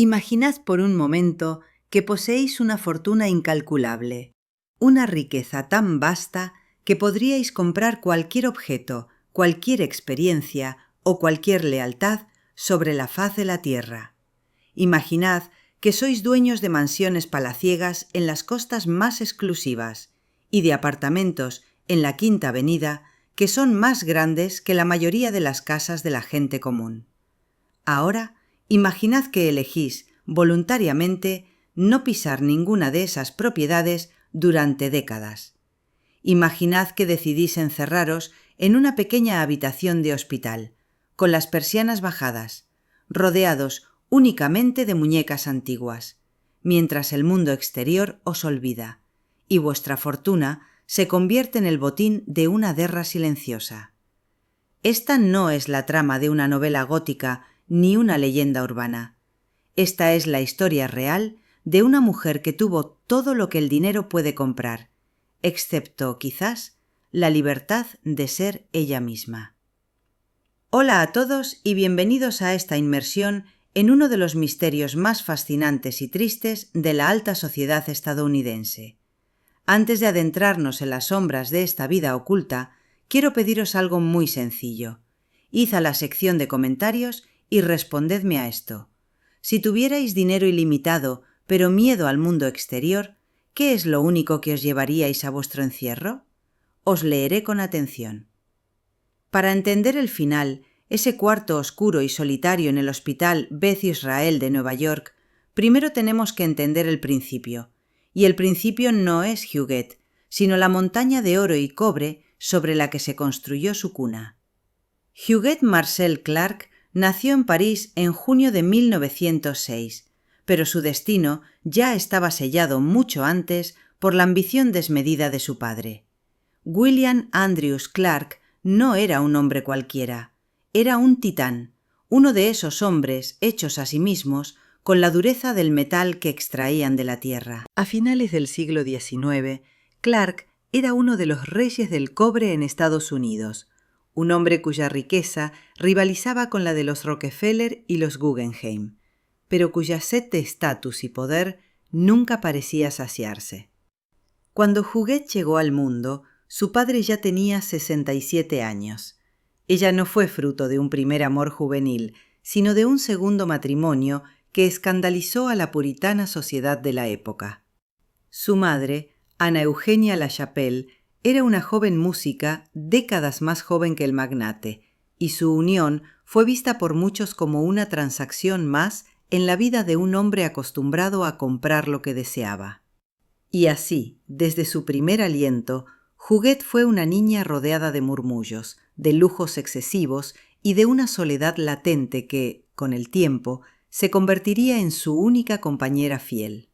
Imaginad por un momento que poseéis una fortuna incalculable, una riqueza tan vasta que podríais comprar cualquier objeto, cualquier experiencia o cualquier lealtad sobre la faz de la tierra. Imaginad que sois dueños de mansiones palaciegas en las costas más exclusivas y de apartamentos en la Quinta Avenida que son más grandes que la mayoría de las casas de la gente común. Ahora, imaginad que elegís voluntariamente no pisar ninguna de esas propiedades durante décadas. Imaginad que decidís encerraros en una pequeña habitación de hospital, con las persianas bajadas, rodeados únicamente de muñecas antiguas, mientras el mundo exterior os olvida, y vuestra fortuna se convierte en el botín de una guerra silenciosa. Esta no es la trama de una novela gótica ni una leyenda urbana. Esta es la historia real de una mujer que tuvo todo lo que el dinero puede comprar, excepto, quizás, la libertad de ser ella misma. Hola a todos y bienvenidos a esta inmersión en uno de los misterios más fascinantes y tristes de la alta sociedad estadounidense. Antes de adentrarnos en las sombras de esta vida oculta, quiero pediros algo muy sencillo. Id a la sección de comentarios y respondedme a esto. Si tuvierais dinero ilimitado, pero miedo al mundo exterior, ¿qué es lo único que os llevaríais a vuestro encierro? Os leeré con atención. Para entender el final, ese cuarto oscuro y solitario en el Hospital Beth Israel de Nueva York, primero tenemos que entender el principio. Y el principio no es Huguette, sino la montaña de oro y cobre sobre la que se construyó su cuna. Huguette Marcel Clark nació en París en junio de 1906, pero su destino ya estaba sellado mucho antes por la ambición desmedida de su padre. William Andrews Clark no era un hombre cualquiera, era un titán, uno de esos hombres hechos a sí mismos con la dureza del metal que extraían de la tierra. A finales del siglo XIX, Clark era uno de los reyes del cobre en Estados Unidos, un hombre cuya riqueza rivalizaba con la de los Rockefeller y los Guggenheim, pero cuya sed de estatus y poder nunca parecía saciarse. Cuando Huguette llegó al mundo, su padre ya tenía 67 años. Ella no fue fruto de un primer amor juvenil, sino de un segundo matrimonio que escandalizó a la puritana sociedad de la época. Su madre, Ana Eugenia Lachapelle, era una joven música décadas más joven que el magnate, y su unión fue vista por muchos como una transacción más en la vida de un hombre acostumbrado a comprar lo que deseaba. Y así, desde su primer aliento, Huguette fue una niña rodeada de murmullos, de lujos excesivos y de una soledad latente que, con el tiempo, se convertiría en su única compañera fiel.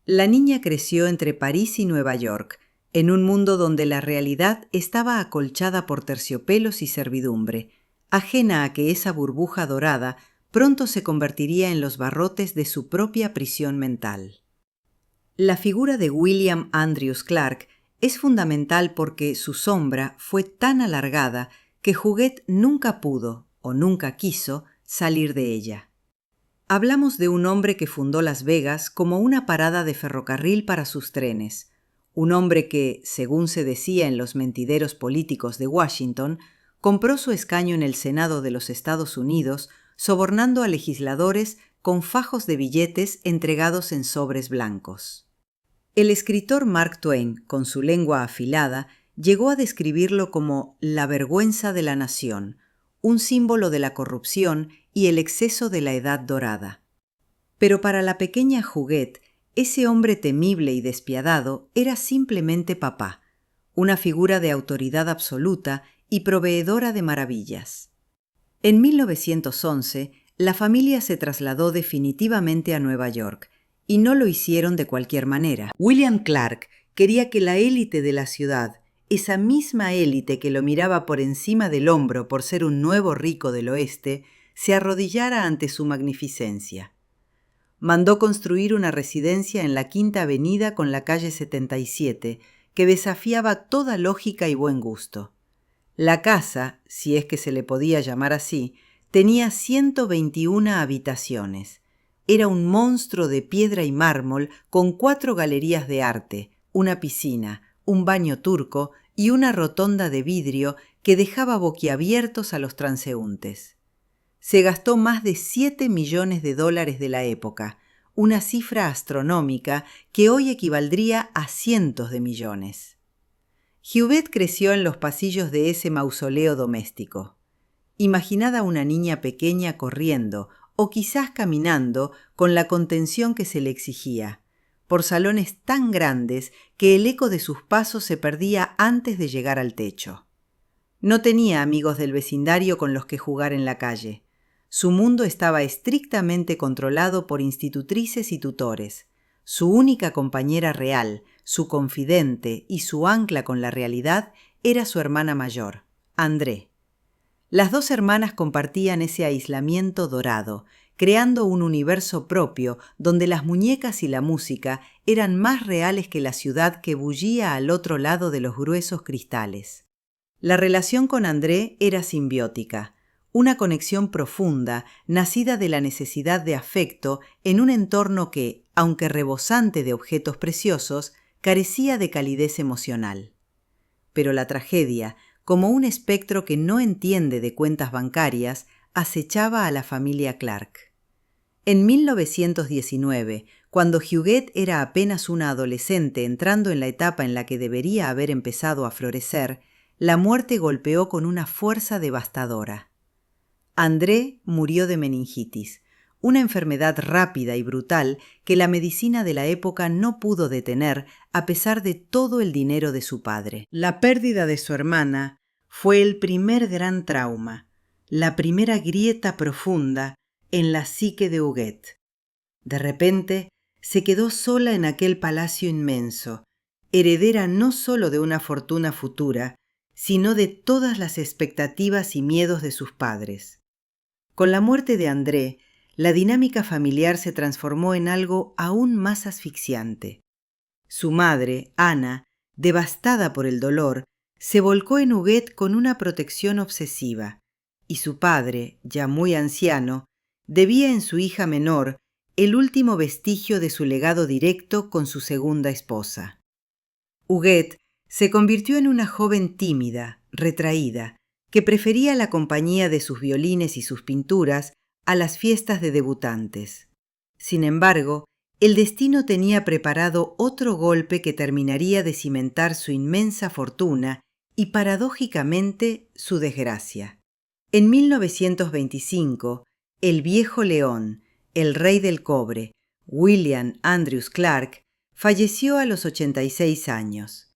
La niña creció entre París y Nueva York, en un mundo donde la realidad estaba acolchada por terciopelos y servidumbre, ajena a que esa burbuja dorada pronto se convertiría en los barrotes de su propia prisión mental. La figura de William Andrews Clark es fundamental porque su sombra fue tan alargada que Huguette nunca pudo, o nunca quiso, salir de ella. Hablamos de un hombre que fundó Las Vegas como una parada de ferrocarril para sus trenes, un hombre que, según se decía en los mentideros políticos de Washington, compró su escaño en el Senado de los Estados Unidos sobornando a legisladores con fajos de billetes entregados en sobres blancos. El escritor Mark Twain, con su lengua afilada, llegó a describirlo como la vergüenza de la nación, un símbolo de la corrupción y el exceso de la Edad Dorada. Pero para la pequeña Huguette, ese hombre temible y despiadado era simplemente papá, una figura de autoridad absoluta y proveedora de maravillas. En 1911, la familia se trasladó definitivamente a Nueva York, y no lo hicieron de cualquier manera. William Clark quería que la élite de la ciudad, esa misma élite que lo miraba por encima del hombro por ser un nuevo rico del oeste, se arrodillara ante su magnificencia. Mandó construir una residencia en la Quinta Avenida con la calle 77, que desafiaba toda lógica y buen gusto. La casa, si es que se le podía llamar así, tenía 121 habitaciones. Era un monstruo de piedra y mármol con 4 galerías de arte, una piscina, un baño turco y una rotonda de vidrio que dejaba boquiabiertos a los transeúntes. Se gastó más de $7 millones de la época, una cifra astronómica que hoy equivaldría a cientos de millones. Huguette creció en los pasillos de ese mausoleo doméstico. Imaginad a una niña pequeña corriendo, o quizás caminando, con la contención que se le exigía, por salones tan grandes que el eco de sus pasos se perdía antes de llegar al techo. No tenía amigos del vecindario con los que jugar en la calle. Su mundo estaba estrictamente controlado por institutrices y tutores. Su única compañera real, su confidente y su ancla con la realidad era su hermana mayor, André. Las 2 hermanas compartían ese aislamiento dorado, creando un universo propio donde las muñecas y la música eran más reales que la ciudad que bullía al otro lado de los gruesos cristales. La relación con André era simbiótica, una conexión profunda, nacida de la necesidad de afecto en un entorno que, aunque rebosante de objetos preciosos, carecía de calidez emocional. Pero la tragedia, como un espectro que no entiende de cuentas bancarias, acechaba a la familia Clark. En 1919, cuando Huguette era apenas una adolescente entrando en la etapa en la que debería haber empezado a florecer, la muerte golpeó con una fuerza devastadora. André murió de meningitis, una enfermedad rápida y brutal que la medicina de la época no pudo detener a pesar de todo el dinero de su padre. La pérdida de su hermana fue el primer gran trauma, la primera grieta profunda en la psique de Huguette. De repente, se quedó sola en aquel palacio inmenso, heredera no solo de una fortuna futura, sino de todas las expectativas y miedos de sus padres. Con la muerte de André, la dinámica familiar se transformó en algo aún más asfixiante. Su madre, Ana, devastada por el dolor, se volcó en Huguette con una protección obsesiva, y su padre, ya muy anciano, debía en su hija menor el último vestigio de su legado directo con su segunda esposa. Huguette se convirtió en una joven tímida, retraída, que prefería la compañía de sus violines y sus pinturas a las fiestas de debutantes. Sin embargo, el destino tenía preparado otro golpe que terminaría de cimentar su inmensa fortuna y, paradójicamente, su desgracia. En 1925, el viejo león, el rey del cobre, William Andrews Clark, falleció a los 86 años.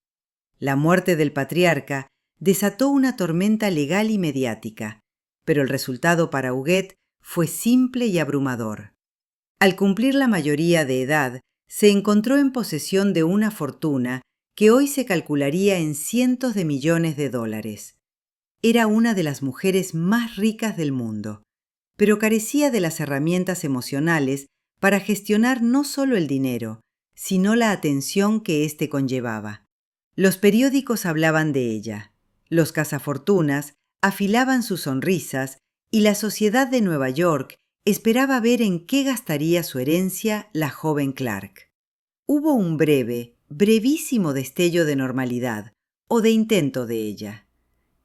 La muerte del patriarca desató una tormenta legal y mediática, pero el resultado para Huguette fue simple y abrumador. Al cumplir la mayoría de edad, se encontró en posesión de una fortuna que hoy se calcularía en cientos de millones de dólares. Era una de las mujeres más ricas del mundo, pero carecía de las herramientas emocionales para gestionar no solo el dinero, sino la atención que éste conllevaba. Los periódicos hablaban de ella, los cazafortunas afilaban sus sonrisas y la sociedad de Nueva York esperaba ver en qué gastaría su herencia la joven Clark. Hubo un brevísimo destello de normalidad, o de intento de ella.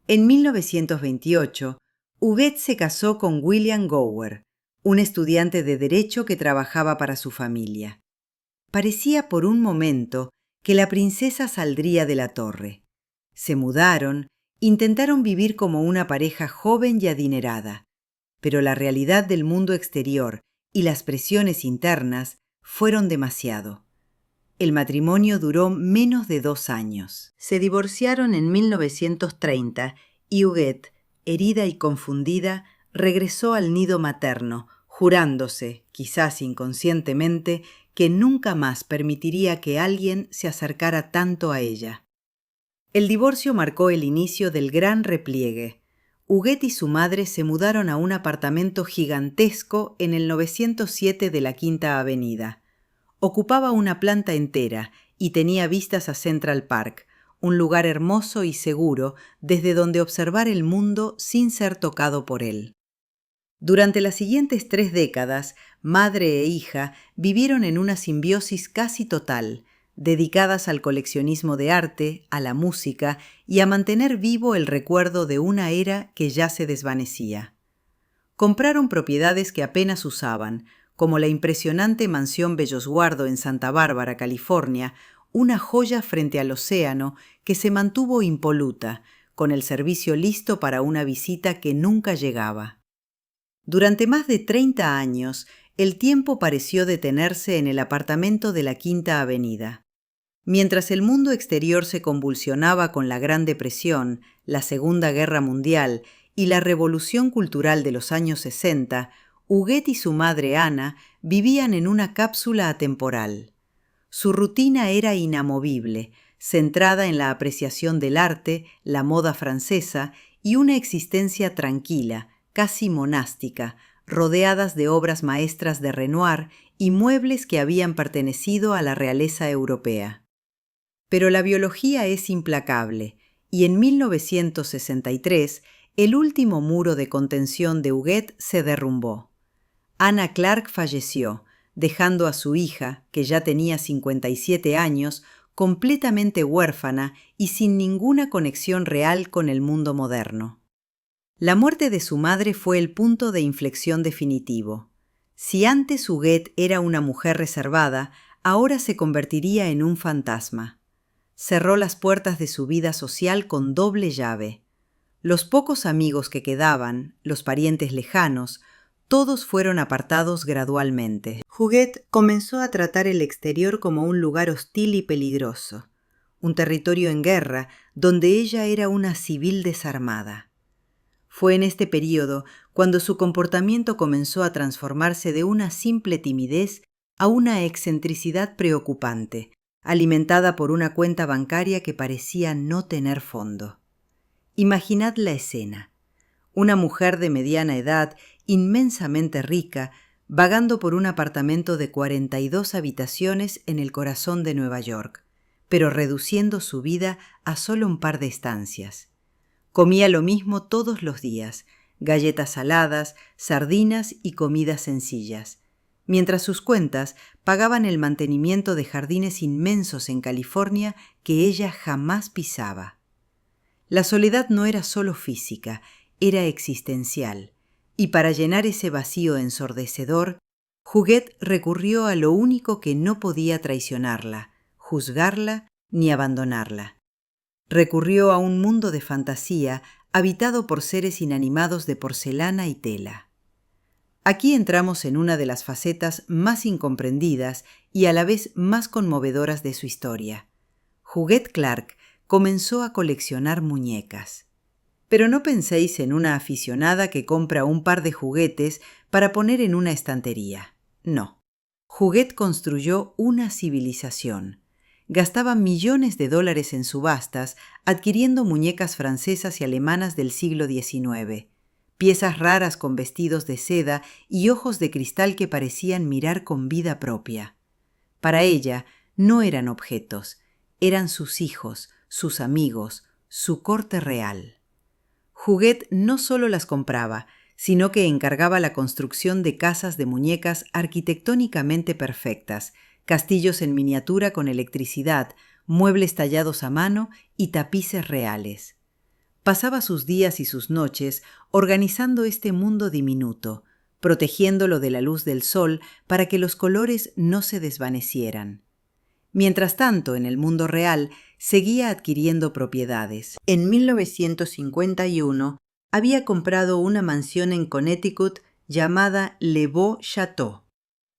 En 1928, Huguette se casó con William Gower, un estudiante de derecho que trabajaba para su familia. Parecía por un momento que la princesa saldría de la torre. Se mudaron, intentaron vivir como una pareja joven y adinerada, pero la realidad del mundo exterior y las presiones internas fueron demasiado. El matrimonio duró menos de 2 años. Se divorciaron en 1930 y Huguette, herida y confundida, regresó al nido materno, jurándose, quizás inconscientemente, que nunca más permitiría que alguien se acercara tanto a ella. El divorcio marcó el inicio del gran repliegue. Huguette y su madre se mudaron a un apartamento gigantesco en el 907 de la Quinta Avenida. Ocupaba una planta entera y tenía vistas a Central Park, un lugar hermoso y seguro desde donde observar el mundo sin ser tocado por él. Durante las siguientes 3 décadas, madre e hija vivieron en una simbiosis casi total, dedicadas al coleccionismo de arte, a la música y a mantener vivo el recuerdo de una era que ya se desvanecía. Compraron propiedades que apenas usaban, como la impresionante mansión Bellosguardo en Santa Bárbara, California, una joya frente al océano que se mantuvo impoluta, con el servicio listo para una visita que nunca llegaba. Durante más de 30 años, el tiempo pareció detenerse en el apartamento de la Quinta Avenida. Mientras el mundo exterior se convulsionaba con la Gran Depresión, la Segunda Guerra Mundial y la Revolución Cultural de los años 60, Huguet y su madre Ana vivían en una cápsula atemporal. Su rutina era inamovible, centrada en la apreciación del arte, la moda francesa y una existencia tranquila, casi monástica, rodeadas de obras maestras de Renoir y muebles que habían pertenecido a la realeza europea. Pero la biología es implacable, y en 1963 el último muro de contención de Huguet se derrumbó. Anna Clark falleció, dejando a su hija, que ya tenía 57 años, completamente huérfana y sin ninguna conexión real con el mundo moderno. La muerte de su madre fue el punto de inflexión definitivo. Si antes Huguet era una mujer reservada, ahora se convertiría en un fantasma. Cerró las puertas de su vida social con doble llave. Los pocos amigos que quedaban, los parientes lejanos, todos fueron apartados gradualmente. Huguet comenzó a tratar el exterior como un lugar hostil y peligroso, un territorio en guerra donde ella era una civil desarmada. Fue en este período cuando su comportamiento comenzó a transformarse de una simple timidez a una excentricidad preocupante, alimentada por una cuenta bancaria que parecía no tener fondo. Imaginad la escena. Una mujer de mediana edad, inmensamente rica, vagando por un apartamento de 42 habitaciones en el corazón de Nueva York, pero reduciendo su vida a solo un par de estancias. Comía lo mismo todos los días, galletas saladas, sardinas y comidas sencillas, mientras sus cuentas pagaban el mantenimiento de jardines inmensos en California que ella jamás pisaba. La soledad no era solo física, era existencial, y para llenar ese vacío ensordecedor, Huguet recurrió a lo único que no podía traicionarla, juzgarla ni abandonarla. Recurrió a un mundo de fantasía habitado por seres inanimados de porcelana y tela. Aquí entramos en una de las facetas más incomprendidas y a la vez más conmovedoras de su historia. Huguet Clark comenzó a coleccionar muñecas. Pero no penséis en una aficionada que compra un par de juguetes para poner en una estantería. No. Huguet construyó una civilización. Gastaba millones de dólares en subastas adquiriendo muñecas francesas y alemanas del siglo XIX, piezas raras con vestidos de seda y ojos de cristal que parecían mirar con vida propia. Para ella no eran objetos, eran sus hijos, sus amigos, su corte real. Huguet no solo las compraba, sino que encargaba la construcción de casas de muñecas arquitectónicamente perfectas, castillos en miniatura con electricidad, muebles tallados a mano y tapices reales. Pasaba sus días y sus noches organizando este mundo diminuto, protegiéndolo de la luz del sol para que los colores no se desvanecieran. Mientras tanto, en el mundo real, seguía adquiriendo propiedades. En 1951 había comprado una mansión en Connecticut llamada Le Beau Château,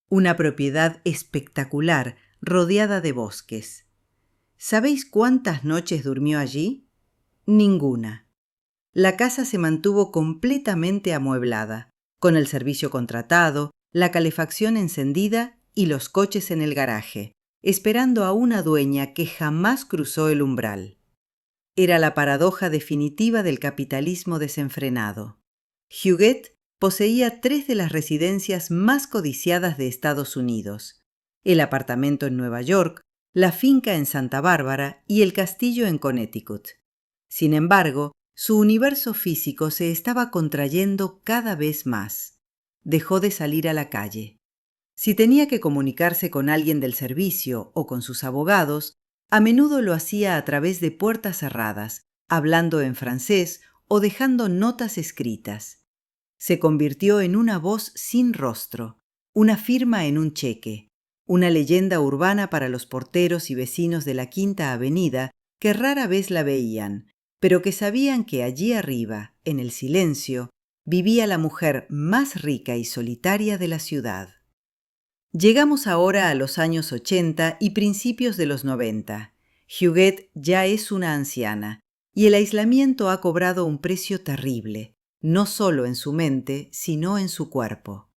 una propiedad espectacular rodeada de bosques. ¿Sabéis cuántas noches durmió allí? Ninguna. La casa se mantuvo completamente amueblada, con el servicio contratado, la calefacción encendida y los coches en el garaje, esperando a una dueña que jamás cruzó el umbral. Era la paradoja definitiva del capitalismo desenfrenado. Huguet poseía 3 de las residencias más codiciadas de Estados Unidos: el apartamento en Nueva York, la finca en Santa Bárbara y el castillo en Connecticut. Sin embargo, Su universo físico se estaba contrayendo cada vez más. Dejó de salir a la calle. Si tenía que comunicarse con alguien del servicio o con sus abogados, a menudo lo hacía a través de puertas cerradas, hablando en francés o dejando notas escritas. Se convirtió en una voz sin rostro, una firma en un cheque, una leyenda urbana para los porteros y vecinos de la Quinta Avenida que rara vez la veían, pero que sabían que allí arriba, en el silencio, vivía la mujer más rica y solitaria de la ciudad. Llegamos ahora a los años 80 y principios de los 90. Huguette ya es una anciana, y el aislamiento ha cobrado un precio terrible, no solo en su mente, sino en su cuerpo.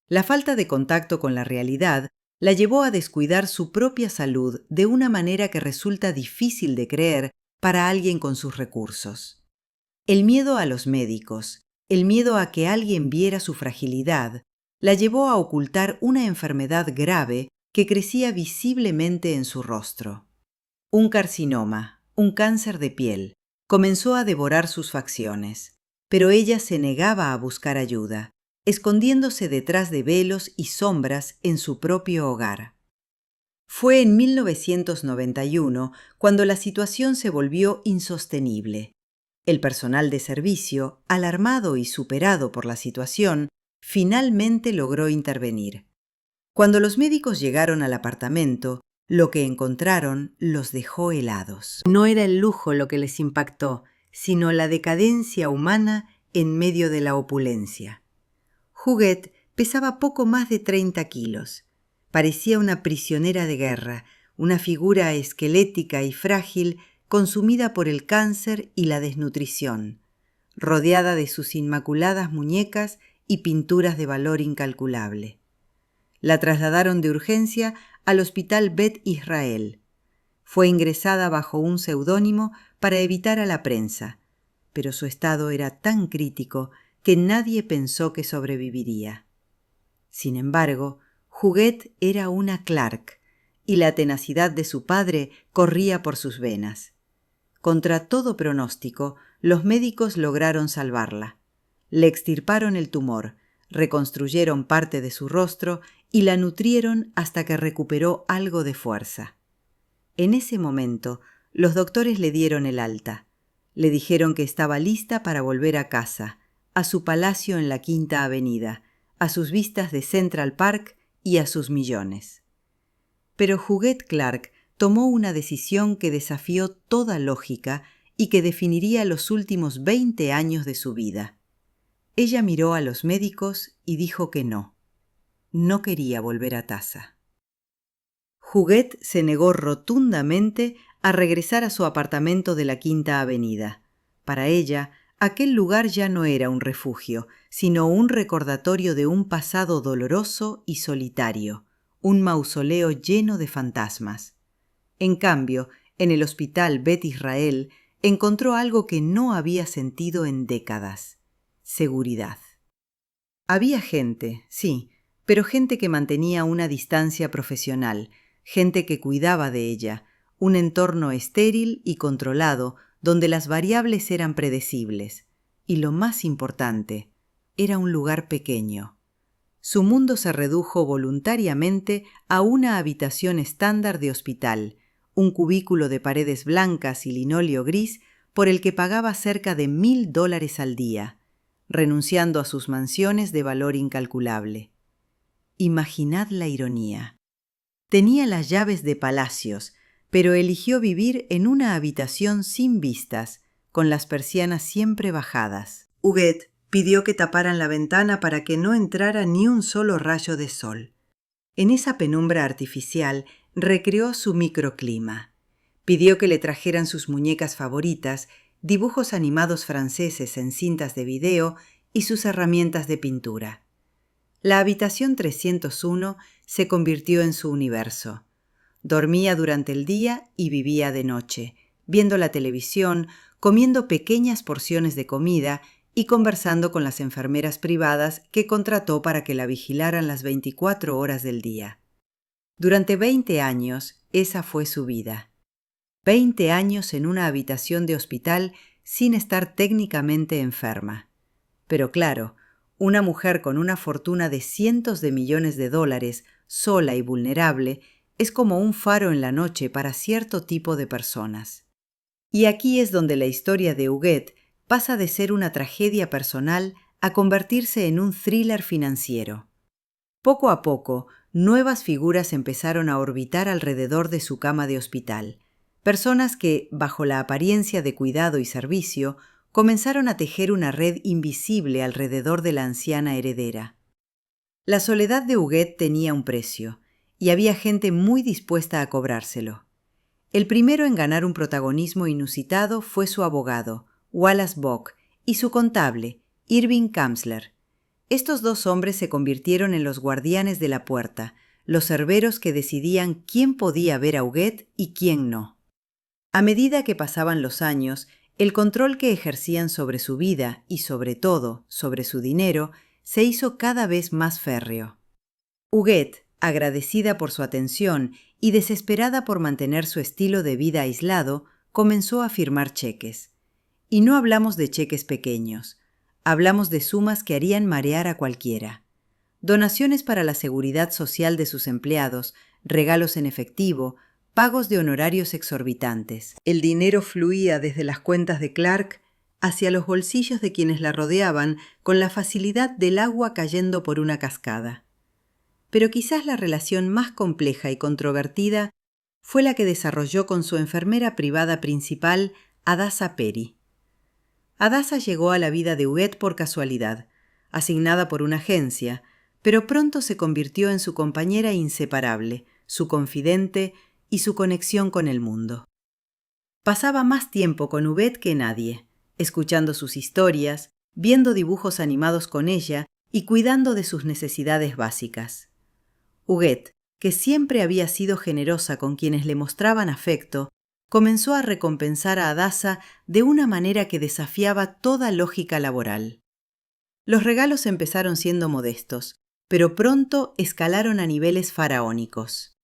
La falta de contacto con la realidad la llevó a descuidar su propia salud de una manera que resulta difícil de creer para alguien con sus recursos. El miedo a los médicos, el miedo a que alguien viera su fragilidad, la llevó a ocultar una enfermedad grave que crecía visiblemente en su rostro. Un carcinoma, un cáncer de piel, comenzó a devorar sus facciones, pero ella se negaba a buscar ayuda, escondiéndose detrás de velos y sombras en su propio hogar. Fue en 1991 cuando la situación se volvió insostenible. El personal de servicio, alarmado y superado por la situación, finalmente logró intervenir. Cuando los médicos llegaron al apartamento, lo que encontraron los dejó helados. No era el lujo lo que les impactó, sino la decadencia humana en medio de la opulencia. Huguette pesaba poco más de 30 kilos. Parecía una prisionera de guerra, una figura esquelética y frágil consumida por el cáncer y la desnutrición, rodeada de sus inmaculadas muñecas y pinturas de valor incalculable. La trasladaron de urgencia al Hospital Bet Israel. Fue ingresada bajo un seudónimo para evitar a la prensa, pero su estado era tan crítico que nadie pensó que sobreviviría. Sin embargo, Huguette era una Clark, y la tenacidad de su padre corría por sus venas. Contra todo pronóstico, los médicos lograron salvarla. Le extirparon el tumor, reconstruyeron parte de su rostro y la nutrieron hasta que recuperó algo de fuerza. En ese momento, los doctores le dieron el alta. Le dijeron que estaba lista para volver a casa, a su palacio en la Quinta Avenida, a sus vistas de Central Park y a sus millones. Pero Huguette Clark tomó una decisión que desafió toda lógica y que definiría los últimos 20 años de su vida. Ella miró a los médicos y dijo que no. No quería volver a Taza. Huguette se negó rotundamente a regresar a su apartamento de la Quinta Avenida. Para ella, aquel lugar ya no era un refugio, sino un recordatorio de un pasado doloroso y solitario, un mausoleo lleno de fantasmas. En cambio, en el Hospital Bet Israel encontró algo que no había sentido en décadas: seguridad. Había gente, sí, pero gente que mantenía una distancia profesional, gente que cuidaba de ella, un entorno estéril y controlado donde las variables eran predecibles, y lo más importante, era un lugar pequeño. Su mundo se redujo voluntariamente a una habitación estándar de hospital, un cubículo de paredes blancas y linóleo gris por el que pagaba cerca de $1,000 al día, renunciando a sus mansiones de valor incalculable. Imaginad la ironía. Tenía las llaves de palacios, pero eligió vivir en una habitación sin vistas, con las persianas siempre bajadas. Huguette pidió que taparan la ventana para que no entrara ni un solo rayo de sol. En esa penumbra artificial recreó su microclima. Pidió que le trajeran sus muñecas favoritas, dibujos animados franceses en cintas de video y sus herramientas de pintura. La habitación 301 se convirtió en su universo. Dormía durante el día y vivía de noche, viendo la televisión, comiendo pequeñas porciones de comida y conversando con las enfermeras privadas que contrató para que la vigilaran las 24 horas del día. Durante 20 años, esa fue su vida. 20 años en una habitación de hospital sin estar técnicamente enferma. Pero claro, una mujer con una fortuna de cientos de millones de dólares, sola y vulnerable, es como un faro en la noche para cierto tipo de personas. Y aquí es donde la historia de Huguette pasa de ser una tragedia personal a convertirse en un thriller financiero. Poco a poco, nuevas figuras empezaron a orbitar alrededor de su cama de hospital, personas que, bajo la apariencia de cuidado y servicio, comenzaron a tejer una red invisible alrededor de la anciana heredera. La soledad de Huguette tenía un precio, y había gente muy dispuesta a cobrárselo. El primero en ganar un protagonismo inusitado fue su abogado, Wallace Bock, y su contable, Irving Kamsler. Estos dos hombres se convirtieron en los guardianes de la puerta, los cerberos que decidían quién podía ver a Huguette y quién no. A medida que pasaban los años, el control que ejercían sobre su vida y, sobre todo, sobre su dinero, se hizo cada vez más férreo. Huguette, agradecida por su atención y desesperada por mantener su estilo de vida aislado, comenzó a firmar cheques. Y no hablamos de cheques pequeños, hablamos de sumas que harían marear a cualquiera. Donaciones para la seguridad social de sus empleados, regalos en efectivo, pagos de honorarios exorbitantes. El dinero fluía desde las cuentas de Clark hacia los bolsillos de quienes la rodeaban con la facilidad del agua cayendo por una cascada. Pero quizás la relación más compleja y controvertida fue la que desarrolló con su enfermera privada principal, Hadassah Perry. Hadassah llegó a la vida de Huguette por casualidad, asignada por una agencia, pero pronto se convirtió en su compañera inseparable, su confidente y su conexión con el mundo. Pasaba más tiempo con Huguette que nadie, escuchando sus historias, viendo dibujos animados con ella y cuidando de sus necesidades básicas. Huguette, que siempre había sido generosa con quienes le mostraban afecto, comenzó a recompensar a Hadassah de una manera que desafiaba toda lógica laboral. Los regalos empezaron siendo modestos, pero pronto escalaron a niveles faraónicos.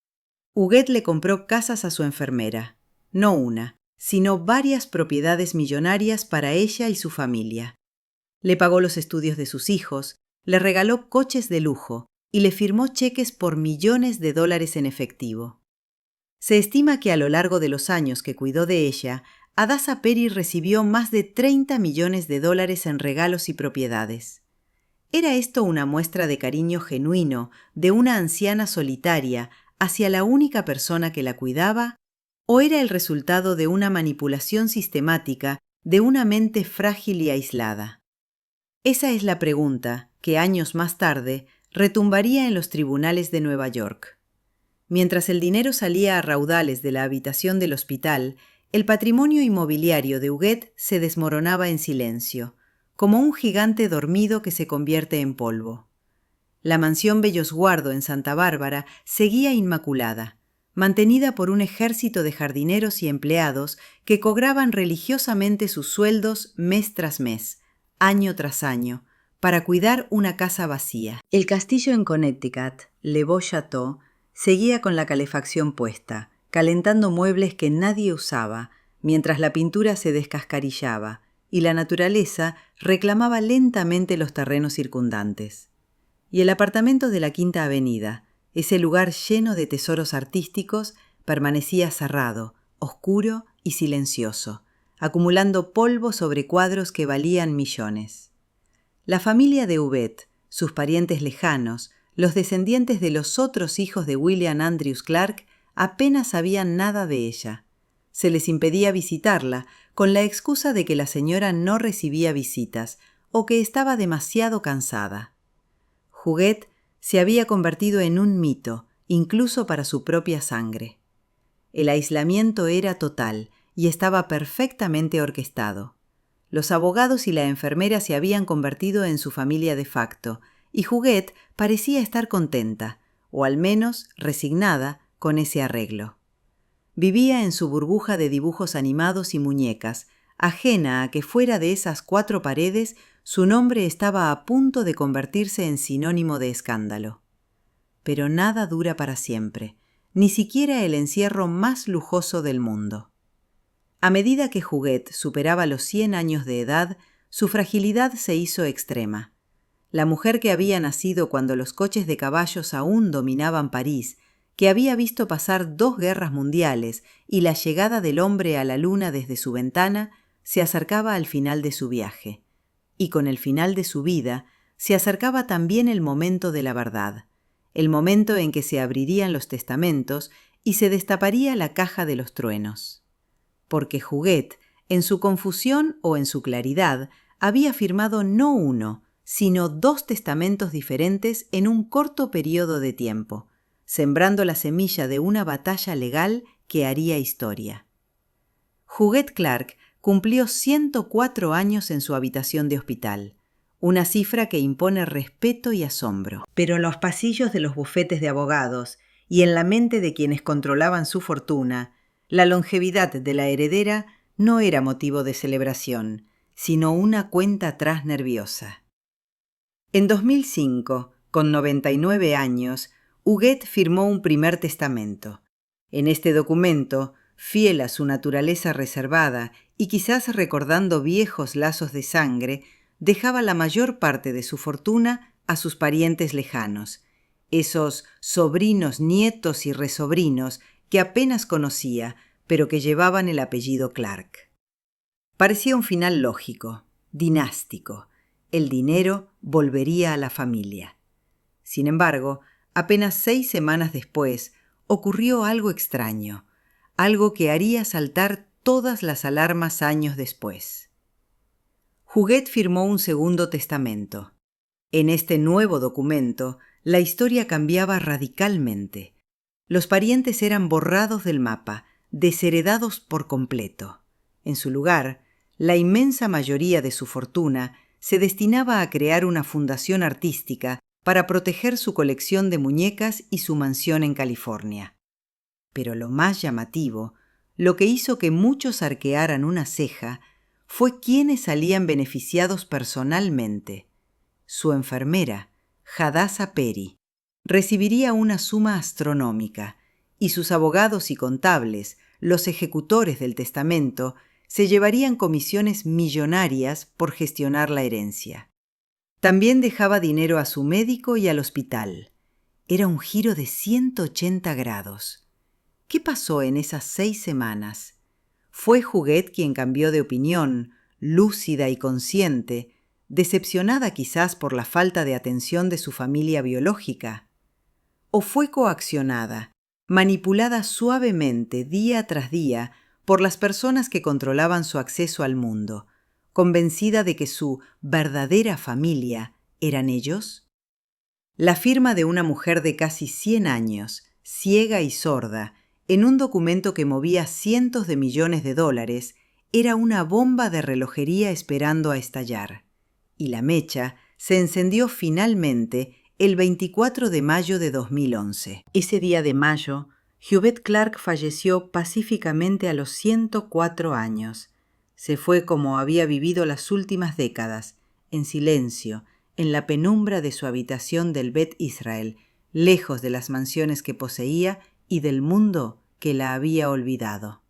Huguette le compró casas a su enfermera, no una, sino varias propiedades millonarias para ella y su familia. Le pagó los estudios de sus hijos, le regaló coches de lujo y le firmó cheques por millones de dólares en efectivo. Se estima que a lo largo de los años que cuidó de ella, Hadassah Perry recibió más de 30 millones de dólares en regalos y propiedades. ¿Era esto una muestra de cariño genuino de una anciana solitaria hacia la única persona que la cuidaba? ¿O era el resultado de una manipulación sistemática de una mente frágil y aislada? Esa es la pregunta que años más tarde retumbaría en los tribunales de Nueva York. Mientras el dinero salía a raudales de la habitación del hospital, el patrimonio inmobiliario de Huguette se desmoronaba en silencio, como un gigante dormido que se convierte en polvo. La mansión Bellosguardo en Santa Bárbara seguía inmaculada, mantenida por un ejército de jardineros y empleados que cobraban religiosamente sus sueldos mes tras mes, año tras año, para cuidar una casa vacía. El castillo en Connecticut, Le Beau Château, seguía con la calefacción puesta, calentando muebles que nadie usaba, mientras la pintura se descascarillaba y la naturaleza reclamaba lentamente los terrenos circundantes. Y el apartamento de la Quinta Avenida, ese lugar lleno de tesoros artísticos, permanecía cerrado, oscuro y silencioso, acumulando polvo sobre cuadros que valían millones. La familia de Huguette, sus parientes lejanos, los descendientes de los otros hijos de William Andrews Clark, apenas sabían nada de ella. Se les impedía visitarla con la excusa de que la señora no recibía visitas o que estaba demasiado cansada. Huguette se había convertido en un mito, incluso para su propia sangre. El aislamiento era total y estaba perfectamente orquestado. Los abogados y la enfermera se habían convertido en su familia de facto, y Huguette parecía estar contenta, o al menos resignada, con ese arreglo. Vivía en su burbuja de dibujos animados y muñecas, ajena a que fuera de esas 4 paredes su nombre estaba a punto de convertirse en sinónimo de escándalo. Pero nada dura para siempre, ni siquiera el encierro más lujoso del mundo. A medida que Huguet superaba los 100 años de edad, su fragilidad se hizo extrema. La mujer que había nacido cuando los coches de caballos aún dominaban París, que había visto pasar 2 guerras mundiales y la llegada del hombre a la luna desde su ventana, se acercaba al final de su viaje. Y con el final de su vida, se acercaba también el momento de la verdad, el momento en que se abrirían los testamentos y se destaparía la caja de los truenos. Porque Huguet, en su confusión o en su claridad, había firmado no 1, sino 2 testamentos diferentes en un corto periodo de tiempo, sembrando la semilla de una batalla legal que haría historia. Huguet Clark cumplió 104 años en su habitación de hospital, una cifra que impone respeto y asombro. Pero en los pasillos de los bufetes de abogados y en la mente de quienes controlaban su fortuna, la longevidad de la heredera no era motivo de celebración, sino una cuenta atrás nerviosa. En 2005, con 99 años, Huguet firmó un primer testamento. En este documento, fiel a su naturaleza reservada y quizás recordando viejos lazos de sangre, dejaba la mayor parte de su fortuna a sus parientes lejanos, esos sobrinos, nietos y resobrinos que apenas conocía, pero que llevaban el apellido Clark. Parecía un final lógico, dinástico. El dinero volvería a la familia. Sin embargo, apenas 6 semanas después, ocurrió algo extraño, algo que haría saltar todas las alarmas años después. Huguet firmó un segundo testamento. En este nuevo documento, la historia cambiaba radicalmente. Los parientes eran borrados del mapa, desheredados por completo. En su lugar, la inmensa mayoría de su fortuna se destinaba a crear una fundación artística para proteger su colección de muñecas y su mansión en California. Pero lo más llamativo, lo que hizo que muchos arquearan una ceja, fue quiénes salían beneficiados personalmente. Su enfermera, Hadassah Peri, recibiría una suma astronómica, y sus abogados y contables, los ejecutores del testamento, se llevarían comisiones millonarias por gestionar la herencia. También dejaba dinero a su médico y al hospital. Era un giro de 180 grados. ¿Qué pasó en esas 6 semanas? Fue Huguet quien cambió de opinión, lúcida y consciente, decepcionada quizás por la falta de atención de su familia biológica. ¿O fue coaccionada, manipulada suavemente día tras día por las personas que controlaban su acceso al mundo, convencida de que su verdadera familia eran ellos? La firma de una mujer de casi 100 años, ciega y sorda, en un documento que movía cientos de millones de dólares, era una bomba de relojería esperando a estallar. Y la mecha se encendió finalmente el 24 de mayo de 2011. Ese día de mayo, Huguet Clark falleció pacíficamente a los 104 años. Se fue como había vivido las últimas décadas, en silencio, en la penumbra de su habitación del Bet Israel, lejos de las mansiones que poseía y del mundo que la había olvidado.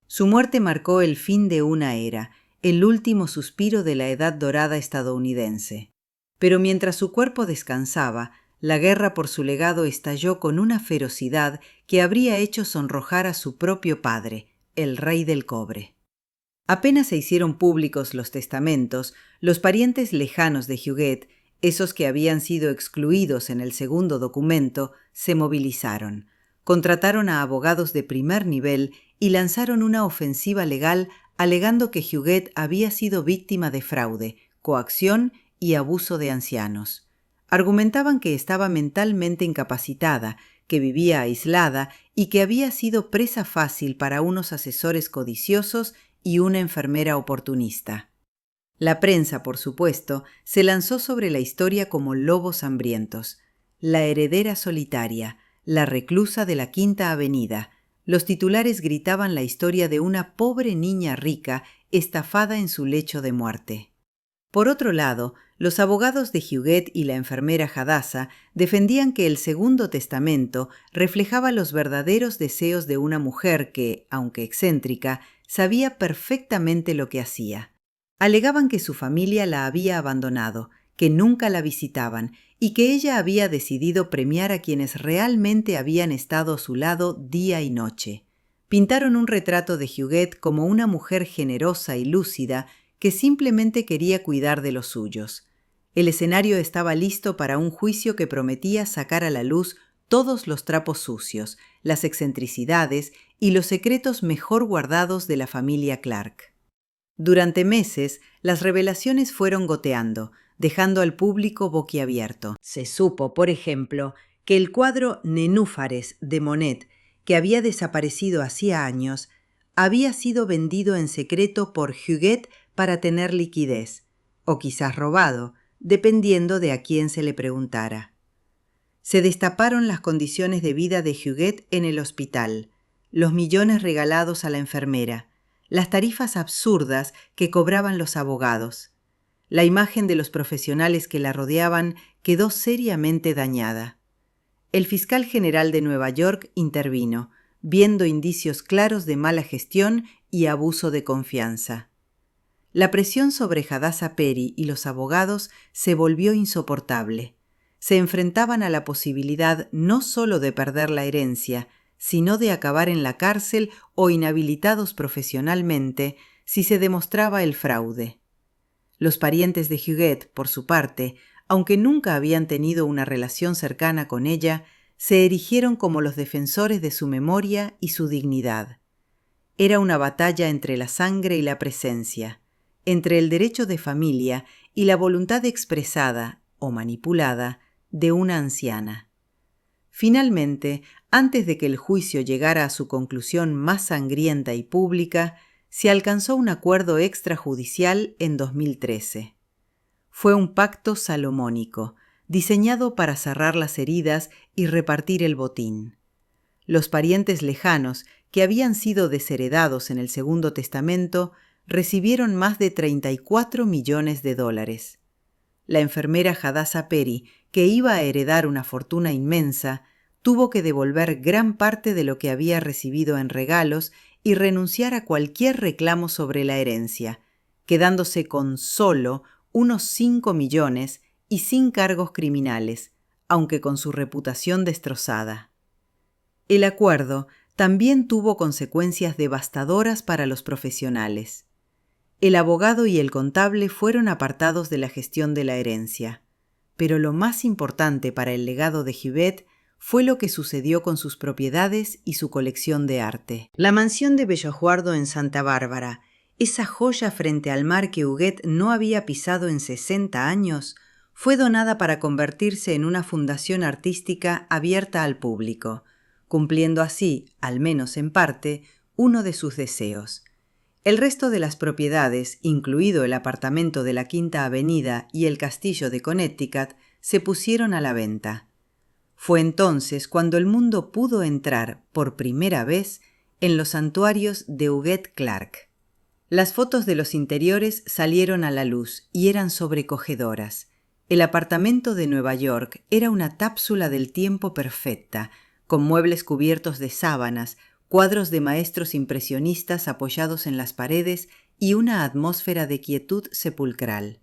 Su muerte marcó el fin de una era, el último suspiro de la edad dorada estadounidense. Pero mientras su cuerpo descansaba, la guerra por su legado estalló con una ferocidad que habría hecho sonrojar a su propio padre, el rey del cobre. Apenas se hicieron públicos los testamentos, los parientes lejanos de Huguet, esos que habían sido excluidos en el segundo documento, se movilizaron. Contrataron a abogados de primer nivel y lanzaron una ofensiva legal alegando que Huguet había sido víctima de fraude, coacción y abuso de ancianos. Argumentaban que estaba mentalmente incapacitada, que vivía aislada y que había sido presa fácil para unos asesores codiciosos y una enfermera oportunista. La prensa, por supuesto, se lanzó sobre la historia como lobos hambrientos. La heredera solitaria, la reclusa de la Quinta Avenida. Los titulares gritaban la historia de una pobre niña rica estafada en su lecho de muerte. Por otro lado, los abogados de Huguet y la enfermera Hadassah defendían que el segundo testamento reflejaba los verdaderos deseos de una mujer que, aunque excéntrica, sabía perfectamente lo que hacía. Alegaban que su familia la había abandonado, que nunca la visitaban y que ella había decidido premiar a quienes realmente habían estado a su lado día y noche. Pintaron un retrato de Huguette como una mujer generosa y lúcida que simplemente quería cuidar de los suyos. El escenario estaba listo para un juicio que prometía sacar a la luz todos los trapos sucios, las excentricidades y los secretos mejor guardados de la familia Clark. Durante meses, las revelaciones fueron goteando, dejando al público boquiabierto. Se supo, por ejemplo, que el cuadro Nenúfares de Monet, que había desaparecido hacía años, había sido vendido en secreto por Huguette para tener liquidez, o quizás robado, dependiendo de a quién se le preguntara. Se destaparon las condiciones de vida de Huguette en el hospital, los millones regalados a la enfermera, las tarifas absurdas que cobraban los abogados. La imagen de los profesionales que la rodeaban quedó seriamente dañada. El fiscal general de Nueva York intervino, viendo indicios claros de mala gestión y abuso de confianza. La presión sobre Hadassah Perry y los abogados se volvió insoportable. Se enfrentaban a la posibilidad no solo de perder la herencia, sino de acabar en la cárcel o inhabilitados profesionalmente si se demostraba el fraude. Los parientes de Huguette, por su parte, aunque nunca habían tenido una relación cercana con ella, se erigieron como los defensores de su memoria y su dignidad. Era una batalla entre la sangre y la presencia, entre el derecho de familia y la voluntad expresada o manipulada de una anciana. Finalmente, antes de que el juicio llegara a su conclusión más sangrienta y pública, se alcanzó un acuerdo extrajudicial en 2013. Fue un pacto salomónico, diseñado para cerrar las heridas y repartir el botín. Los parientes lejanos, que habían sido desheredados en el Segundo Testamento, recibieron más de $34 millones. La enfermera Hadassah Perry, que iba a heredar una fortuna inmensa, tuvo que devolver gran parte de lo que había recibido en regalos y renunciar a cualquier reclamo sobre la herencia, quedándose con solo unos 5 millones y sin cargos criminales, aunque con su reputación destrozada. El acuerdo también tuvo consecuencias devastadoras para los profesionales. El abogado y el contable fueron apartados de la gestión de la herencia, pero lo más importante para el legado de Huguette fue lo que sucedió con sus propiedades y su colección de arte. La mansión de Belloguardo en Santa Bárbara, esa joya frente al mar que Huguette no había pisado en 60 años, fue donada para convertirse en una fundación artística abierta al público, cumpliendo así, al menos en parte, uno de sus deseos. El resto de las propiedades, incluido el apartamento de la Quinta Avenida y el castillo de Connecticut, se pusieron a la venta. Fue entonces cuando el mundo pudo entrar, por primera vez, en los santuarios de Huguette Clark. Las fotos de los interiores salieron a la luz y eran sobrecogedoras. El apartamento de Nueva York era una cápsula del tiempo perfecta, con muebles cubiertos de sábanas, cuadros de maestros impresionistas apoyados en las paredes y una atmósfera de quietud sepulcral.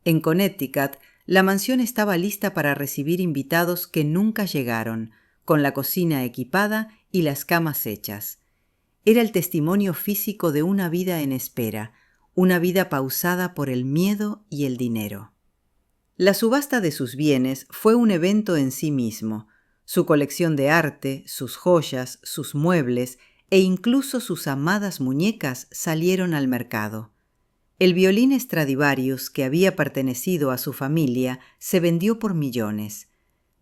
En Connecticut, la mansión estaba lista para recibir invitados que nunca llegaron, con la cocina equipada y las camas hechas. Era el testimonio físico de una vida en espera, una vida pausada por el miedo y el dinero. La subasta de sus bienes fue un evento en sí mismo. Su colección de arte, sus joyas, sus muebles e incluso sus amadas muñecas salieron al mercado. El violín Stradivarius, que había pertenecido a su familia, se vendió por millones.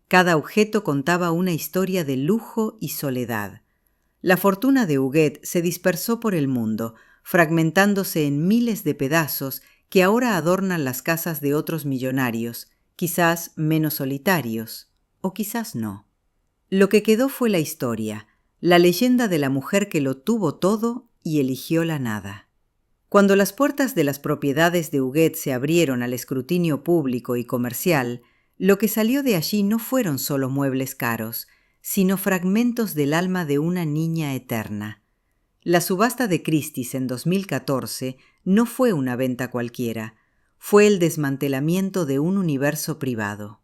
Cada objeto contaba una historia de lujo y soledad. La fortuna de Huguette se dispersó por el mundo, fragmentándose en miles de pedazos que ahora adornan las casas de otros millonarios, quizás menos solitarios, o quizás no. Lo que quedó fue la historia, la leyenda de la mujer que lo tuvo todo y eligió la nada. Cuando las puertas de las propiedades de Huguette se abrieron al escrutinio público y comercial, lo que salió de allí no fueron solo muebles caros, sino fragmentos del alma de una niña eterna. La subasta de Christie's en 2014 no fue una venta cualquiera, fue el desmantelamiento de un universo privado.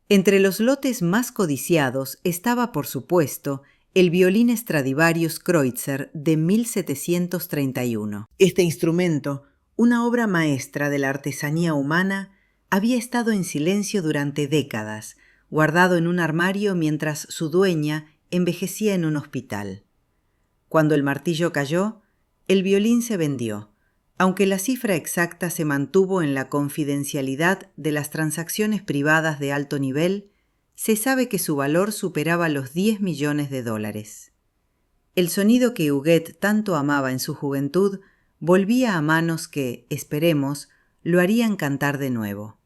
Entre los lotes más codiciados estaba, por supuesto, el violín Stradivarius Kreutzer de 1731. Este instrumento, una obra maestra de la artesanía humana, había estado en silencio durante décadas, guardado en un armario mientras su dueña envejecía en un hospital. Cuando el martillo cayó, el violín se vendió, aunque la cifra exacta se mantuvo en la confidencialidad de las transacciones privadas de alto nivel, se sabe que su valor superaba los 10 millones de dólares. El sonido que Huguet tanto amaba en su juventud volvía a manos que, esperemos, lo harían cantar de nuevo.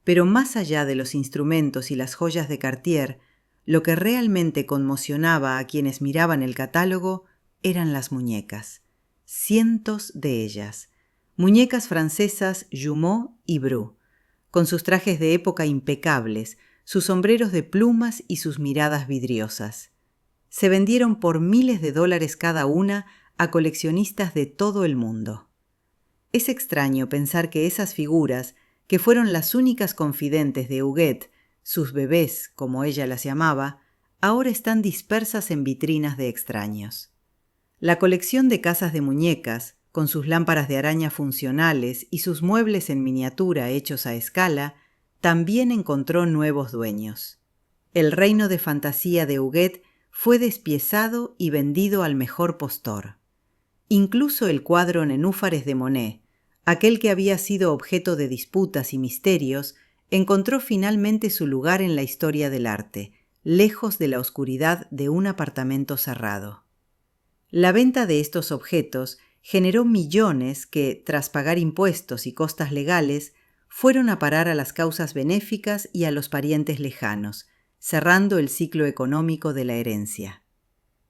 Pero más allá de los instrumentos y las joyas de Cartier, lo que realmente conmocionaba a quienes miraban el catálogo eran las muñecas. Cientos de ellas, muñecas francesas Jumeau y Bru, con sus trajes de época impecables, sus sombreros de plumas y sus miradas vidriosas. Se vendieron por miles de dólares cada una a coleccionistas de todo el mundo. Es extraño pensar que esas figuras, que fueron las únicas confidentes de Huguet, sus bebés, como ella las llamaba, ahora están dispersas en vitrinas de extraños. La colección de casas de muñecas, con sus lámparas de araña funcionales y sus muebles en miniatura hechos a escala, también encontró nuevos dueños. El reino de fantasía de Huguet fue despiezado y vendido al mejor postor. Incluso el cuadro Nenúfares de Monet, aquel que había sido objeto de disputas y misterios, encontró finalmente su lugar en la historia del arte, lejos de la oscuridad de un apartamento cerrado. La venta de estos objetos generó millones que, tras pagar impuestos y costas legales, fueron a parar a las causas benéficas y a los parientes lejanos, cerrando el ciclo económico de la herencia.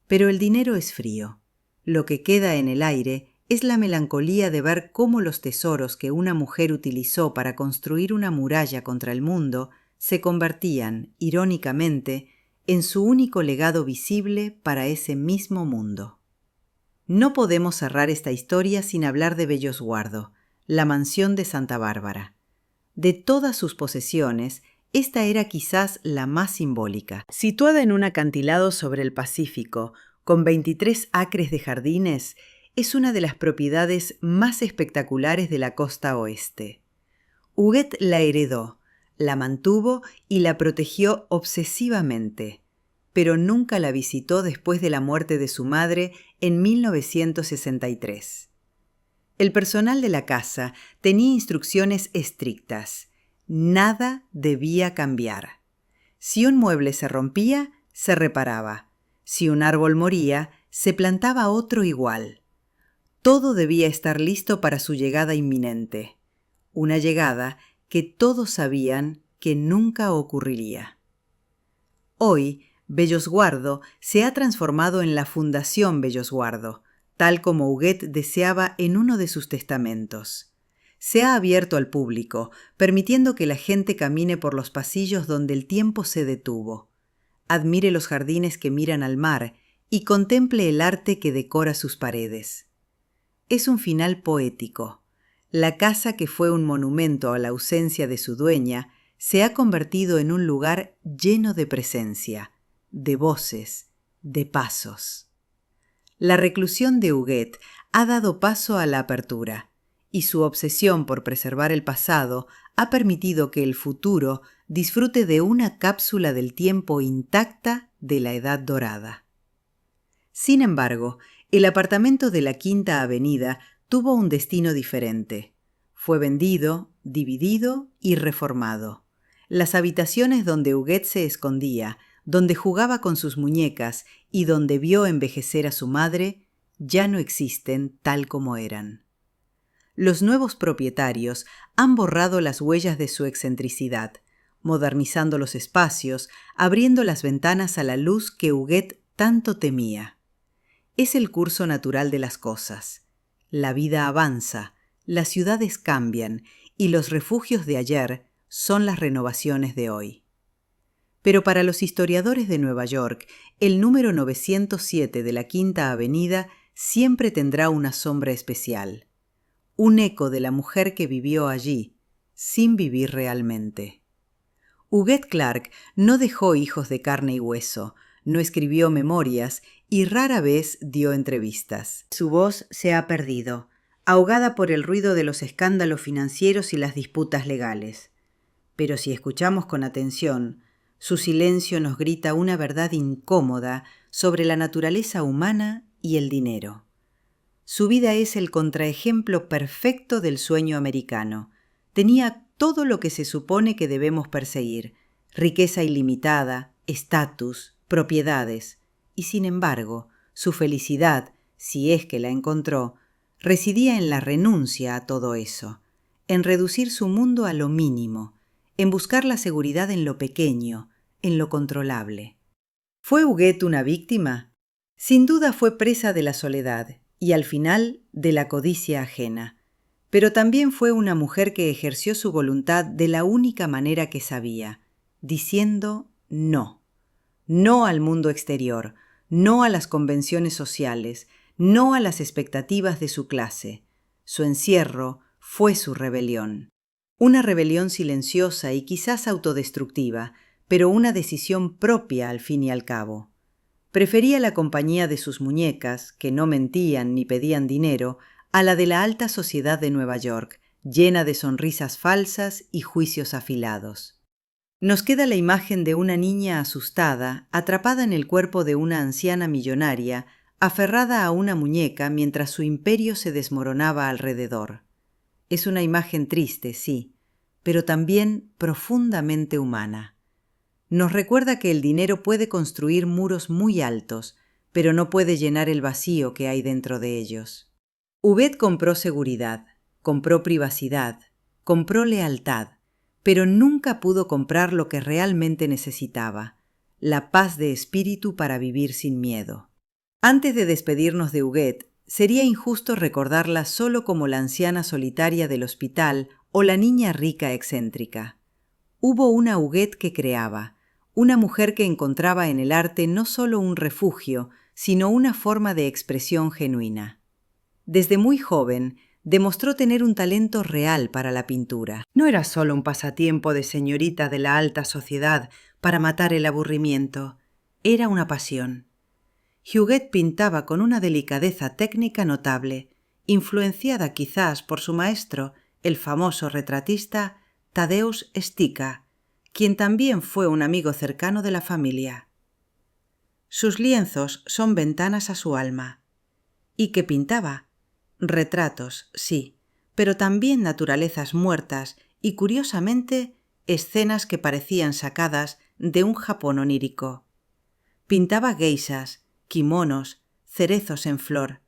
Pero el dinero es frío. Lo que queda en el aire es la melancolía de ver cómo los tesoros que una mujer utilizó para construir una muralla contra el mundo se convertían, irónicamente, en su único legado visible para ese mismo mundo. No podemos cerrar esta historia sin hablar de Bellosguardo, la mansión de Santa Bárbara. De todas sus posesiones, esta era quizás la más simbólica. Situada en un acantilado sobre el Pacífico, con 23 acres de jardines, es una de las propiedades más espectaculares de la costa oeste. Huguet la heredó, la mantuvo y la protegió obsesivamente, pero nunca la visitó después de la muerte de su madre en 1963. El personal de la casa tenía instrucciones estrictas. Nada debía cambiar. Si un mueble se rompía, se reparaba. Si un árbol moría, se plantaba otro igual. Todo debía estar listo para su llegada inminente. Una llegada que todos sabían que nunca ocurriría. Hoy, Bellosguardo se ha transformado en la Fundación Bellosguardo, tal como Huguet deseaba en uno de sus testamentos. Se ha abierto al público, permitiendo que la gente camine por los pasillos donde el tiempo se detuvo, admire los jardines que miran al mar y contemple el arte que decora sus paredes. Es un final poético. La casa que fue un monumento a la ausencia de su dueña se ha convertido en un lugar lleno de presencia, de voces, de pasos. La reclusión de Huguet ha dado paso a la apertura, y su obsesión por preservar el pasado ha permitido que el futuro disfrute de una cápsula del tiempo intacta de la Edad Dorada. Sin embargo, el apartamento de la Quinta Avenida tuvo un destino diferente. Fue vendido, dividido y reformado. Las habitaciones donde Huguet se escondía, donde jugaba con sus muñecas y donde vio envejecer a su madre, ya no existen tal como eran. Los nuevos propietarios han borrado las huellas de su excentricidad, modernizando los espacios, abriendo las ventanas a la luz que Huguet tanto temía. Es el curso natural de las cosas. La vida avanza, las ciudades cambian y los refugios de ayer son las renovaciones de hoy. Pero para los historiadores de Nueva York, el número 907 de la Quinta Avenida siempre tendrá una sombra especial, un eco de la mujer que vivió allí, sin vivir realmente. Huguette Clark no dejó hijos de carne y hueso, no escribió memorias y rara vez dio entrevistas. Su voz se ha perdido, ahogada por el ruido de los escándalos financieros y las disputas legales. Pero si escuchamos con atención, su silencio nos grita una verdad incómoda sobre la naturaleza humana y el dinero. Su vida es el contraejemplo perfecto del sueño americano. Tenía todo lo que se supone que debemos perseguir: riqueza ilimitada, estatus, propiedades. Y sin embargo, su felicidad, si es que la encontró, residía en la renuncia a todo eso, en reducir su mundo a lo mínimo, en buscar la seguridad en lo pequeño, en lo controlable. ¿Fue Huguette una víctima? Sin duda fue presa de la soledad y al final de la codicia ajena, pero también fue una mujer que ejerció su voluntad de la única manera que sabía, diciendo no. No al mundo exterior, no a las convenciones sociales, no a las expectativas de su clase. Su encierro fue su rebelión. Una rebelión silenciosa y quizás autodestructiva, pero una decisión propia al fin y al cabo. Prefería la compañía de sus muñecas, que no mentían ni pedían dinero, a la de la alta sociedad de Nueva York, llena de sonrisas falsas y juicios afilados. Nos queda la imagen de una niña asustada, atrapada en el cuerpo de una anciana millonaria, aferrada a una muñeca mientras su imperio se desmoronaba alrededor. Es una imagen triste, sí, pero también profundamente humana. Nos recuerda que el dinero puede construir muros muy altos, pero no puede llenar el vacío que hay dentro de ellos. Huguette compró seguridad, compró privacidad, compró lealtad, pero nunca pudo comprar lo que realmente necesitaba: la paz de espíritu para vivir sin miedo. Antes de despedirnos de Huguette, sería injusto recordarla solo como la anciana solitaria del hospital o la niña rica excéntrica. Hubo una Huguette que creaba, una mujer que encontraba en el arte no solo un refugio, sino una forma de expresión genuina. Desde muy joven, demostró tener un talento real para la pintura. No era solo un pasatiempo de señorita de la alta sociedad para matar el aburrimiento, era una pasión. Huguette pintaba con una delicadeza técnica notable, influenciada quizás por su maestro, el famoso retratista Tadeusz Stika, quien también fue un amigo cercano de la familia. Sus lienzos son ventanas a su alma. ¿Y qué pintaba? Retratos, sí, pero también naturalezas muertas y, curiosamente, escenas que parecían sacadas de un Japón onírico. Pintaba geishas, kimonos, cerezos en flor.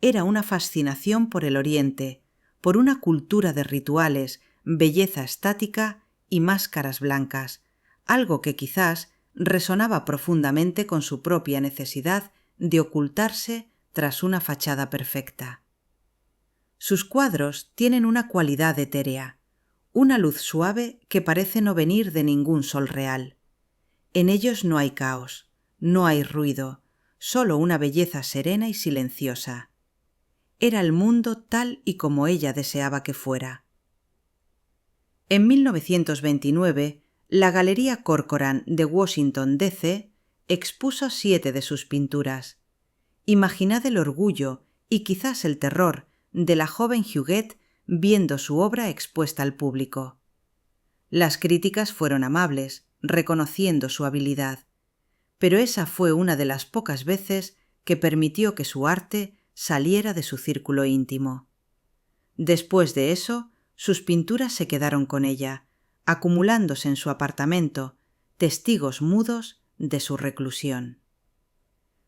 Era una fascinación por el Oriente, por una cultura de rituales, belleza estática y máscaras blancas, algo que quizás resonaba profundamente con su propia necesidad de ocultarse tras una fachada perfecta. Sus cuadros tienen una cualidad etérea, una luz suave que parece no venir de ningún sol real. En ellos no hay caos, no hay ruido, solo una belleza serena y silenciosa. Era el mundo tal y como ella deseaba que fuera. En 1929, la Galería Corcoran de Washington, D.C., expuso 7 de sus pinturas. Imaginad el orgullo y quizás el terror de la joven Huguette viendo su obra expuesta al público. Las críticas fueron amables, reconociendo su habilidad, pero esa fue una de las pocas veces que permitió que su arte saliera de su círculo íntimo. Después de eso, sus pinturas se quedaron con ella, acumulándose en su apartamento, testigos mudos de su reclusión.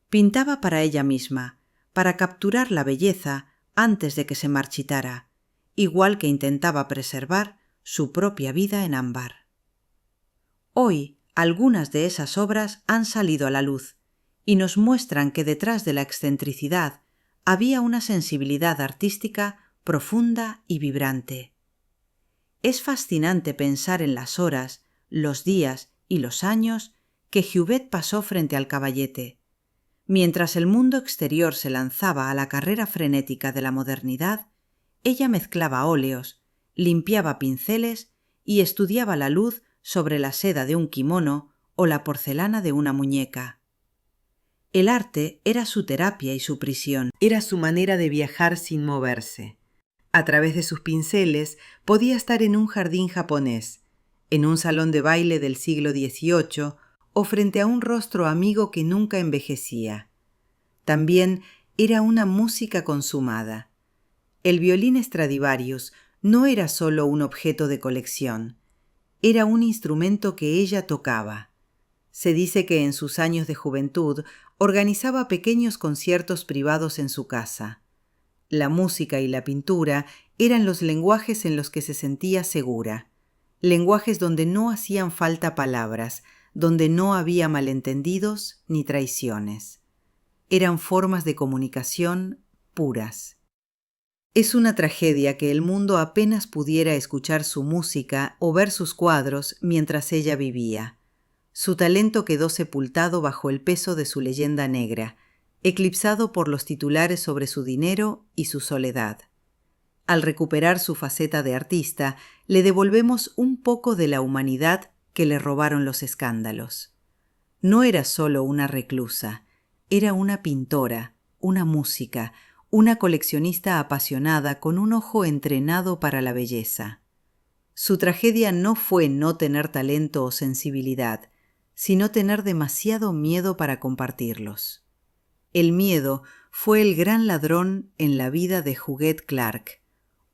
Pintaba para ella misma, para capturar la belleza antes de que se marchitara, igual que intentaba preservar su propia vida en ámbar. Hoy, algunas de esas obras han salido a la luz y nos muestran que detrás de la excentricidad había una sensibilidad artística profunda y vibrante. Es fascinante pensar en las horas, los días y los años que Huguette pasó frente al caballete. Mientras el mundo exterior se lanzaba a la carrera frenética de la modernidad, ella mezclaba óleos, limpiaba pinceles y estudiaba la luz sobre la seda de un kimono o la porcelana de una muñeca. El arte era su terapia y su prisión, era su manera de viajar sin moverse. A través de sus pinceles podía estar en un jardín japonés, en un salón de baile del siglo XVIII o frente a un rostro amigo que nunca envejecía. También era una música consumada. El violín Stradivarius no era solo un objeto de colección, era un instrumento que ella tocaba. Se dice que en sus años de juventud organizaba pequeños conciertos privados en su casa. La música y la pintura eran los lenguajes en los que se sentía segura, lenguajes donde no hacían falta palabras, donde no había malentendidos ni traiciones. Eran formas de comunicación puras. Es una tragedia que el mundo apenas pudiera escuchar su música o ver sus cuadros mientras ella vivía. Su talento quedó sepultado bajo el peso de su leyenda negra, eclipsado por los titulares sobre su dinero y su soledad. Al recuperar su faceta de artista, le devolvemos un poco de la humanidad que le robaron los escándalos. No era solo una reclusa, era una pintora, una música, una coleccionista apasionada con un ojo entrenado para la belleza. Su tragedia no fue no tener talento o sensibilidad, sino tener demasiado miedo para compartirlos. El miedo fue el gran ladrón en la vida de Huguette Clark,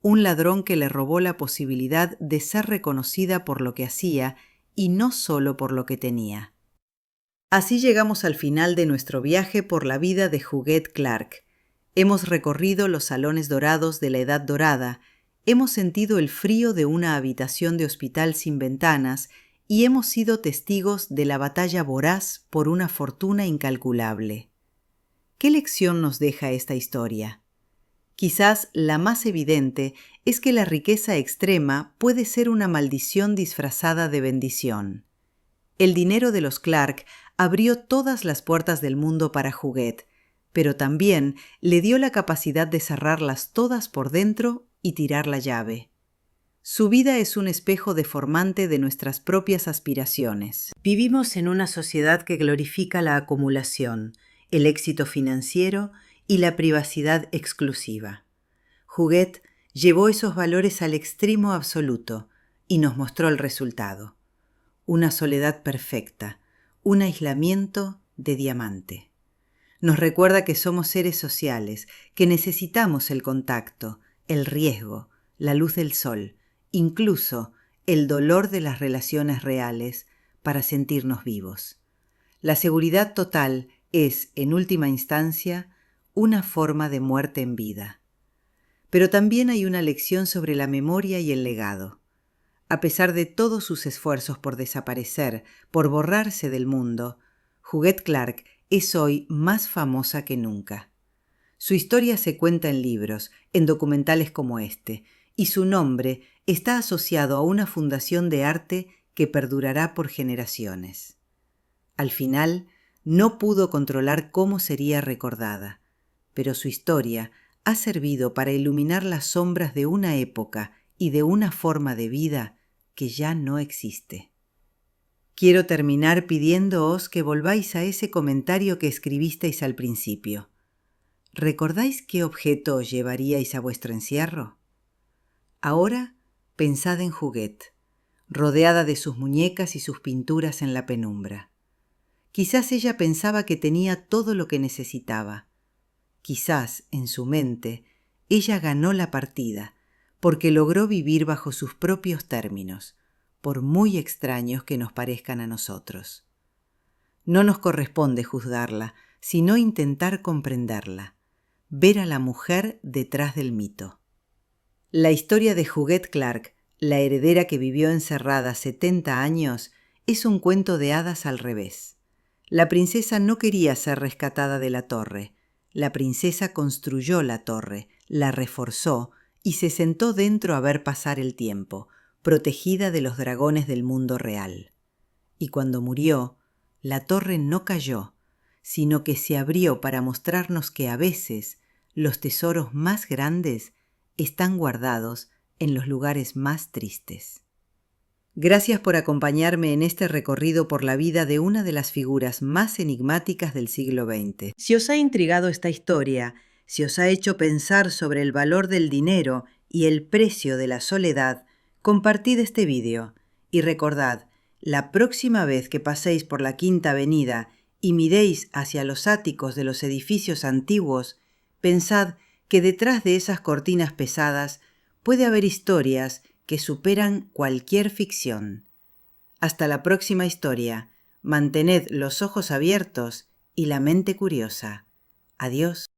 un ladrón que le robó la posibilidad de ser reconocida por lo que hacía y no solo por lo que tenía. Así llegamos al final de nuestro viaje por la vida de Huguette Clark. Hemos recorrido los salones dorados de la Edad Dorada, hemos sentido el frío de una habitación de hospital sin ventanas y hemos sido testigos de la batalla voraz por una fortuna incalculable. ¿Qué lección nos deja esta historia? Quizás la más evidente es que la riqueza extrema puede ser una maldición disfrazada de bendición. El dinero de los Clark abrió todas las puertas del mundo para Huguette, pero también le dio la capacidad de cerrarlas todas por dentro y tirar la llave. Su vida es un espejo deformante de nuestras propias aspiraciones. Vivimos en una sociedad que glorifica la acumulación, el éxito financiero y la privacidad exclusiva. Huguette llevó esos valores al extremo absoluto y nos mostró el resultado. Una soledad perfecta, un aislamiento de diamante. Nos recuerda que somos seres sociales, que necesitamos el contacto, el riesgo, la luz del sol, incluso el dolor de las relaciones reales para sentirnos vivos. La seguridad total es, en última instancia, una forma de muerte en vida. Pero también hay una lección sobre la memoria y el legado. A pesar de todos sus esfuerzos por desaparecer, por borrarse del mundo, Huguette Clark es hoy más famosa que nunca. Su historia se cuenta en libros, en documentales como este, y su nombre está asociado a una fundación de arte que perdurará por generaciones. Al final, no pudo controlar cómo sería recordada, pero su historia ha servido para iluminar las sombras de una época y de una forma de vida que ya no existe. Quiero terminar pidiéndoos que volváis a ese comentario que escribisteis al principio. ¿Recordáis qué objeto os llevaríais a vuestro encierro? Ahora pensad en Huguette, rodeada de sus muñecas y sus pinturas en la penumbra. Quizás ella pensaba que tenía todo lo que necesitaba. Quizás, en su mente, ella ganó la partida, porque logró vivir bajo sus propios términos, por muy extraños que nos parezcan a nosotros. No nos corresponde juzgarla, sino intentar comprenderla, ver a la mujer detrás del mito. La historia de Huguette Clark, la heredera que vivió encerrada 70 años, es un cuento de hadas al revés. La princesa no quería ser rescatada de la torre. La princesa construyó la torre, la reforzó y se sentó dentro a ver pasar el tiempo, protegida de los dragones del mundo real. Y cuando murió, la torre no cayó, sino que se abrió para mostrarnos que a veces los tesoros más grandes están guardados en los lugares más tristes. Gracias por acompañarme en este recorrido por la vida de una de las figuras más enigmáticas del siglo XX. Si os ha intrigado esta historia, si os ha hecho pensar sobre el valor del dinero y el precio de la soledad, compartid este vídeo y recordad, la próxima vez que paséis por la Quinta Avenida y miréis hacia los áticos de los edificios antiguos, pensad que detrás de esas cortinas pesadas puede haber historias que superan cualquier ficción. Hasta la próxima historia. Mantened los ojos abiertos y la mente curiosa. Adiós.